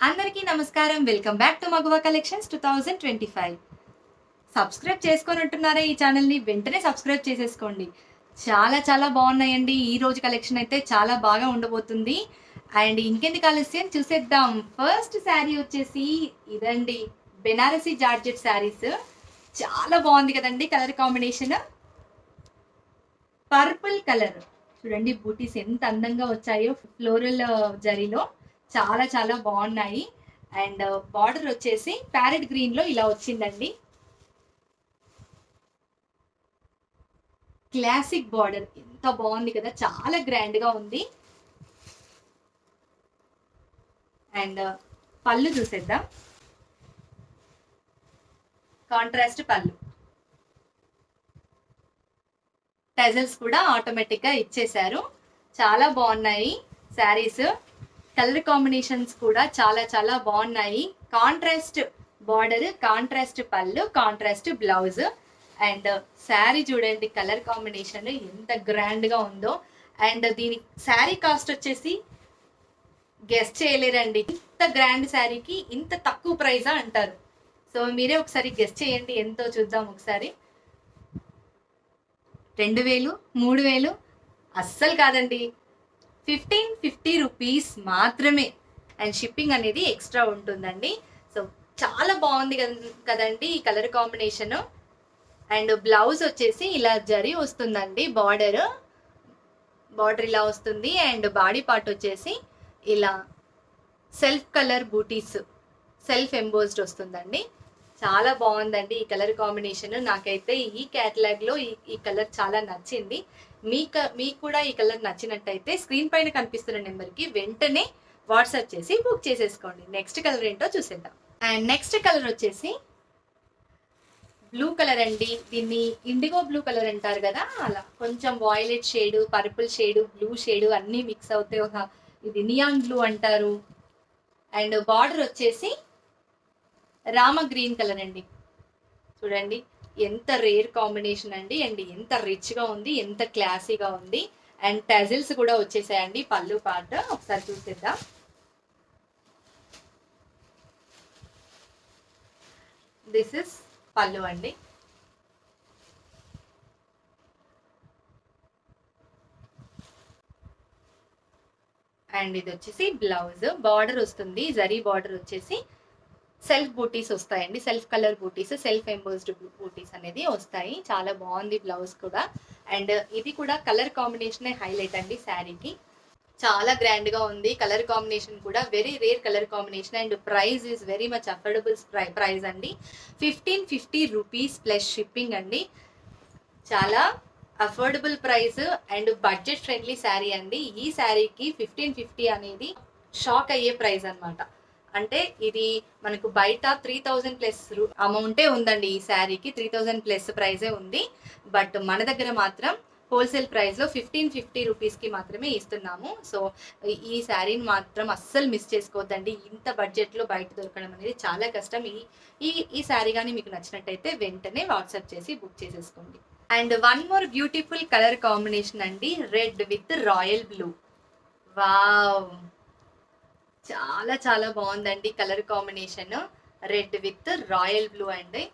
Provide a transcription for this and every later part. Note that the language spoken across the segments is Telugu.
అందరికీ నమస్కారం. Welcome back to Maguva collections 2025. Subscribe చేసుకొని ఉంటున్నారా ఈ ఛానల్‌ని? వెంటనే సబ్స్క్రైబ్ చేసేసుకోండి. చాలా చాలా బాగున్నాయండి. ఈ రోజు కలెక్షన్ అయితే చాలా బాగా ఉండబోతుంది. అండ్ ఇంకెందుకు ఆలస్యం చూసేద్దాం. ఫస్ట్ శారీ వచ్చేసి ఇదండి. బెనారసి జార్జెట్ శారీస్. చాలా బాగుంది కదండీ కలర్ కాంబినేషన్. Purple colour. చూడండి బూటీస్ ఎంత అందంగా వచ్చాయో ఫ్లోరల్ జరీలో. చాలా చాలా బాగున్నాయి. అండ్ బార్డర్ వచ్చేసి ప్యారెట్ గ్రీన్ లో ఇలా వచ్చిందండి. క్లాసిక్ బార్డర్ ఎంత బాగుంది కదా, చాలా గ్రాండ్ గా ఉంది. అండ్ పళ్ళు చూసేద్దాం. కాంట్రాస్ట్ పళ్ళు. టెజల్స్ కూడా ఆటోమేటిక్ గా ఇచ్చేశారు. చాలా బాగున్నాయి శారీస్. కలర్ కాంబినేషన్స్ కూడా చాలా చాలా బాగున్నాయి. కాంట్రాస్ట్ బార్డర్, కాంట్రాస్ట్ పళ్ళు, కాంట్రాస్ట్ బ్లౌజ్. అండ్ శారీ చూడండి కలర్ కాంబినేషన్ ఎంత గ్రాండ్ గా ఉందో. అండ్ దీని శారీ కాస్ట్ వచ్చేసి గెస్ట్ చేయలేరండి. ఇంత గ్రాండ్ శారీకి ఇంత తక్కువ ప్రైజా అంటారు. సో మీరే ఒకసారి గెస్ట్ చేయండి ఎంతో చూద్దాం ఒకసారి. 2000, 3000 అస్సలు కాదండి. 1550 రూపీస్ మాత్రమే. అండ్ షిప్పింగ్ అనేది ఎక్స్ట్రా ఉంటుందండి. సో చాలా బాగుంది కదండి ఈ కలర్ కాంబినేషన్. అండ్ బ్లౌజ్ వచ్చేసి ఇలా జరీ వస్తుందండి. బార్డర్ ఇలా వస్తుంది. అండ్ బాడీ పార్ట్ వచ్చేసి ఇలా సెల్ఫ్ కలర్ బూటీస్, సెల్ఫ్ ఎంబోస్డ్ వస్తుందండి. చాలా బాగుందండి ఈ కలర్ కాంబినేషన్. నాకైతే ఈ క్యాటలాగ్ లో ఈ కలర్ చాలా నచ్చింది. మీకు కూడా ఈ కలర్ నచ్చినట్టయితే స్క్రీన్ పైన కనిపిస్తున్న నెంబర్కి వెంటనే వాట్సాప్ చేసి బుక్ చేసేసుకోండి. నెక్స్ట్ కలర్ ఏంటో చూసేద్దాం. అండ్ నెక్స్ట్ కలర్ వచ్చేసి బ్లూ కలర్ అండి. దీన్ని ఇండిగో బ్లూ కలర్ అంటారు కదా, అలా కొంచెం violet shade, purple shade, blue shade అన్నీ మిక్స్ అవుతాయి. ఒక ఇది నియాన్ బ్లూ అంటారు. అండ్ బార్డర్ వచ్చేసి రామ గ్రీన్ కలర్ అండి. చూడండి ఎంత రేర్ కాంబినేషన్ అండి. అండ్ ఎంత రిచ్ గా ఉంది, ఎంత క్లాసీగా ఉంది. అండ్ టజిల్స్ కూడా వచ్చేసాయండి పళ్ళు పార్ట్. ఒకసారి చూసేద్దాం. దిస్ ఇస్ పళ్ళు అండి. అండ్ ఇది వచ్చేసి బ్లౌజ్. బార్డర్ వస్తుంది, జరీ బార్డర్ వచ్చేసి సెల్ఫ్ బూటీస్ వస్తాయండి. సెల్ఫ్ కలర్ బూటీస్, సెల్ఫ్ ఎంబోస్డ్ బూటీస్ అనేది వస్తాయి. చాలా బాగుంది బ్లౌజ్ కూడా. అండ్ ఇది కూడా కలర్ కాంబినేషన్ హైలైట్ అండి శారీకి. చాలా గ్రాండ్ గా ఉంది. కలర్ కాంబినేషన్ కూడా very rare colour combination. And price is very much affordable price అండి. 1550 రూపీస్ ప్లస్ షిప్పింగ్ అండి. చాలా affordable price and budget friendly sari అండి. ఈ శారీకి 1550 అనేది షాక్ అయ్యే ప్రైస్ అనమాట. అంటే ఇది మనకు బయట 3000 ప్లస్ అమౌంటే ఉందండి. ఈ శారీకి 3000 ప్లస్ ప్రైజే ఉంది. బట్ మన దగ్గర మాత్రం హోల్సేల్ ప్రైస్ లో 1550 రూపీస్ కి మాత్రమే ఇస్తున్నాము. సో ఈ శారీని మాత్రం అస్సలు మిస్ చేసుకోవద్దండి. ఇంత బడ్జెట్ లో బయట దొరకడం అనేది చాలా కష్టం. ఈ శారీ కానీ మీకు నచ్చినట్టయితే వెంటనే వాట్సాప్ చేసి బుక్ చేసేసుకోండి. And one more beautiful colour combination అండి. Red with royal blue. Wow, చాలా చాలా బాగుందండి colour combination. Red with royal blue అండి.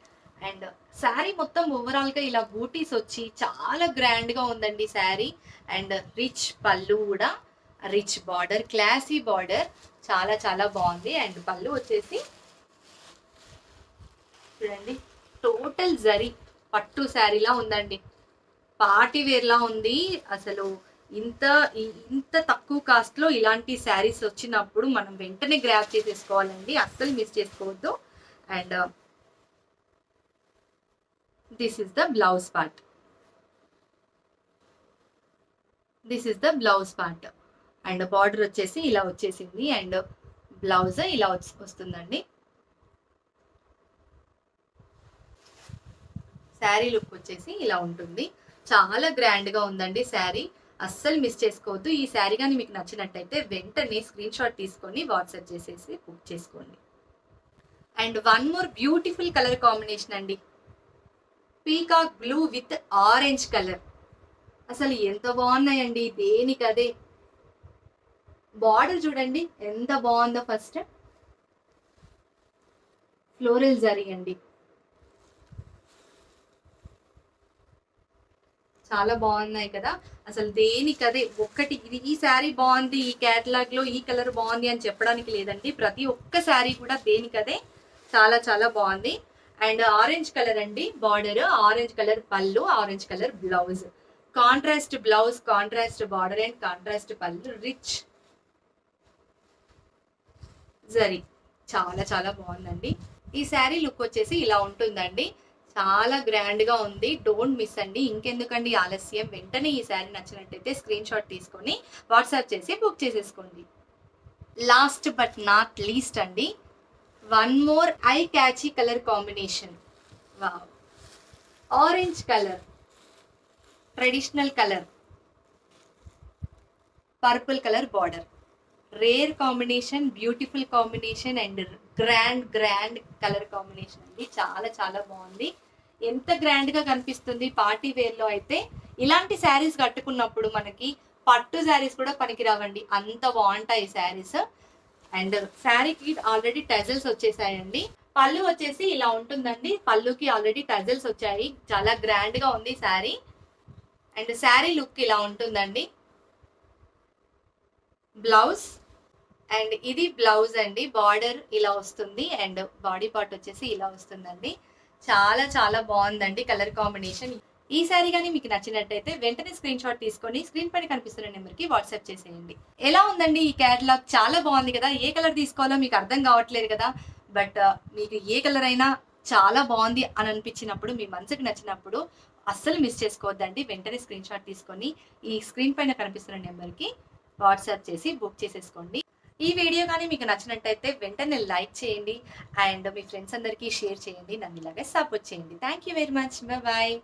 అండ్ శారీ మొత్తం ఓవరాల్ గా ఇలా బూటీస్ వచ్చి చాలా గ్రాండ్ గా ఉందండి శారీ. అండ్ రిచ్ పళ్ళు కూడా, రిచ్ బార్డర్, క్లాసీ బార్డర్, చాలా చాలా బాగుంది. అండ్ పళ్ళు వచ్చేసి చూడండి టోటల్ జరీ పట్టు శారీలా ఉందండి. పార్టీ వేర్ లా ఉంది అసలు. ఇంత ఇంత తక్కువ కాస్ట్ లో ఇలాంటి శారీస్ వచ్చినప్పుడు మనం వెంటనే గ్రాప్ చేసేసుకోవాలండి, అస్సలు మిస్ చేసుకోవద్దు. And this is the blouse part. This is the blouse part. And border వచ్చేసి ఇలా వచ్చేసింది. అండ్ బ్లౌజ్ ఇలా వస్తుందండి. శారీ లుక్ వచ్చేసి ఇలా ఉంటుంది. చాలా గ్రాండ్ గా ఉందండి శారీ. అస్సలు మిస్ చేసుకోవద్దు. ఈ శారీ కానీ మీకు నచ్చినట్టయితే వెంటనే స్క్రీన్ షాట్ తీసుకొని వాట్సాప్ చేసేసి బుక్ చేసుకోండి. And one more beautiful colour combination అండి. Peacock blue with orange colour. అసలు ఎంత బాగున్నాయండి దేనికదే. బార్డర్ చూడండి ఎంత బాగుందో. ఫస్ట్ ఫ్లోరల్ జరీ అండి. చాలా బాగున్నాయి కదా. అసలు దేనికదే ఒక్కటి ఈ శారీ బాగుంది, ఈ క్యాటలాగ్ లో ఈ కలర్ బాగుంది అని చెప్పడానికి లేదండి. ప్రతి ఒక్క శారీ కూడా దేనికదే చాలా చాలా బాగుంది. అండ్ ఆరెంజ్ కలర్ అండి బార్డర్, ఆరెంజ్ కలర్ పళ్ళు, orange colour blouse, contrast blouse, contrast border and contrast పళ్ళు, రిచ్ జరీ. చాలా చాలా బాగుందండి. ఈ శారీ లుక్ వచ్చేసి ఇలా ఉంటుందండి. చాలా గ్రాండ్ గా ఉంది. డోంట్ మిస్ అండి. ఇంకెందుకండి ఆలస్యం, వెంటనే ఈ శారీ నచ్చినట్టయితే స్క్రీన్ షాట్ తీసుకొని వాట్సాప్ చేసి బుక్ చేసేసుకోండి. లాస్ట్ బట్ నాట్ లీస్ట్ అండి, one more I catchy colour combination. Wow, orange colour, traditional colour, purple colour border, rare combination, beautiful combination and grand colour combination అండి. చాలా చాలా బాగుంది. ఎంత గ్రాండ్ గా కనిపిస్తుంది పార్టీ వేర్ లో అయితే. ఇలాంటి శారీస్ కట్టుకున్నప్పుడు మనకి పట్టు శారీస్ కూడా పనికిరావండి, అంత బాగుంటాయి శారీస్. అండ్ శారీకి ఆల్రెడీ టజల్స్ వచ్చేసాయండి. పళ్ళు వచ్చేసి ఇలా ఉంటుందండి. పళ్ళుకి ఆల్రెడీ టజల్స్ వచ్చాయి. చాలా గ్రాండ్ గా ఉంది శారీ. అండ్ శారీ లుక్ ఇలా ఉంటుందండి. బ్లౌజ్, అండ్ ఇది బ్లౌజ్ అండి. బార్డర్ ఇలా వస్తుంది అండ్ బాడీ పార్ట్ వచ్చేసి ఇలా వస్తుందండి. చాలా చాలా బాగుందండి కలర్ కాంబినేషన్. ఈ శారీ కానీ మీకు నచ్చినట్టయితే వెంటనే స్క్రీన్ షాట్ తీసుకొని స్క్రీన్ పైన కనిపిస్తున్న నెంబర్కి వాట్సాప్ చేసేయండి. ఎలా ఉందండి ఈ క్యాటలాగ్? చాలా బాగుంది కదా. ఏ కలర్ తీసుకోవాలో మీకు అర్థం కావట్లేదు కదా. బట్ మీకు ఏ కలర్ అయినా చాలా బాగుంది అని అనిపించినప్పుడు, మీ మనసుకు నచ్చినప్పుడు అస్సలు మిస్ చేసుకోవద్దండి. వెంటనే స్క్రీన్ షాట్ తీసుకొని ఈ స్క్రీన్ పైన కనిపిస్తున్న నెంబర్కి వాట్సాప్ చేసి బుక్ చేసేసుకోండి. ఈ వీడియో కానీ మీకు నచ్చినట్టయితే వెంటనే లైక్ చేయండి అండ్ మీ ఫ్రెండ్స్ అందరికీ షేర్ చేయండి. నన్ను ఇలాగే సపోర్ట్ చేయండి. Thank you very much. Bye.